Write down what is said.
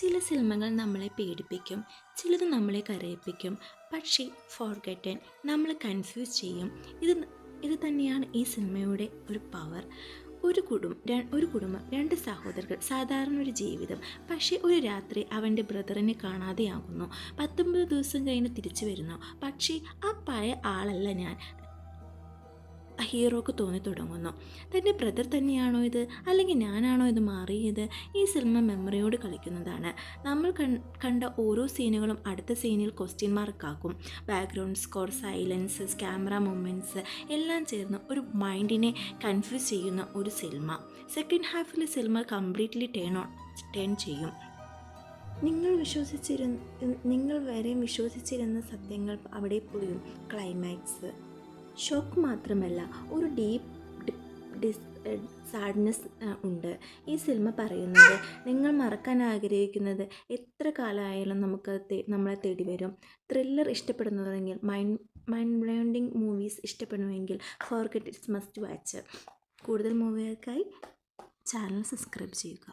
ചില സിനിമകൾ നമ്മളെ പേടിപ്പിക്കും, ചിലത് നമ്മളെ കരയിപ്പിക്കും. പക്ഷേ ഫോർഗട്ടൻ നമ്മളെ കൺഫ്യൂസ് ചെയ്യും. ഇത് ഇത് തന്നെയാണ് ഈ സിനിമയുടെ ഒരു പവർ. ഒരു കുടുംബം, രണ്ട് സഹോദരങ്ങൾ, സാധാരണ ഒരു ജീവിതം. പക്ഷേ ഒരു രാത്രി അവൻ്റെ ബ്രദറിനെ കാണാതെയാകുന്നു. 19 ദിവസം കഴിഞ്ഞ് തിരിച്ചു വരുന്നു. പക്ഷേ ആ പഴയ ആളല്ല ഞാൻ, ഹീറോക്ക് തോന്നി തുടങ്ങുന്നു. തൻ്റെ ബ്രദർ തന്നെയാണോ ഇത്, അല്ലെങ്കിൽ ഞാനാണോ ഇത് മാറിയത്? ഈ സിനിമ മെമ്മറിയോട് കളിക്കുന്നതാണ്. നമ്മൾ കണ്ട ഓരോ സീനുകളും അടുത്ത സീനിൽ ക്വസ്റ്റ്യൻ മാർക്കാക്കും. Background score, silences, camera movements എല്ലാം ചേർന്ന് ഒരു മൈൻഡിനെ കൺഫ്യൂസ് ചെയ്യുന്ന ഒരു സിനിമ. സെക്കൻഡ് ഹാഫിൽ സിനിമ കംപ്ലീറ്റ്ലി ടേൺ ചെയ്യും. നിങ്ങൾ വരെ വിശ്വസിച്ചിരുന്ന സത്യങ്ങൾ അവിടെ പോയും. ക്ലൈമാക്സ് ഷോക്ക് മാത്രമല്ല, ഒരു ഡീപ്പ് സാഡ്നെസ് ഉണ്ട്. ഈ സിനിമ പറയുന്നത് നിങ്ങൾ മറക്കാൻ ആഗ്രഹിക്കുന്നത് എത്ര കാലമായാലും നമ്മളെ തേടി വരും. ത്രില്ലർ ഇഷ്ടപ്പെടുന്നതെങ്കിൽ, മൈൻഡ് ബ്ലോയിങ് മൂവീസ് ഇഷ്ടപ്പെടുന്നുവെങ്കിൽ ഫോർഗെറ്റ് ഇറ്റ്സ് മസ്റ്റ് വാച്ച്. കൂടുതൽ മൂവികൾക്കായി ചാനൽ സബ്സ്ക്രൈബ് ചെയ്യുക.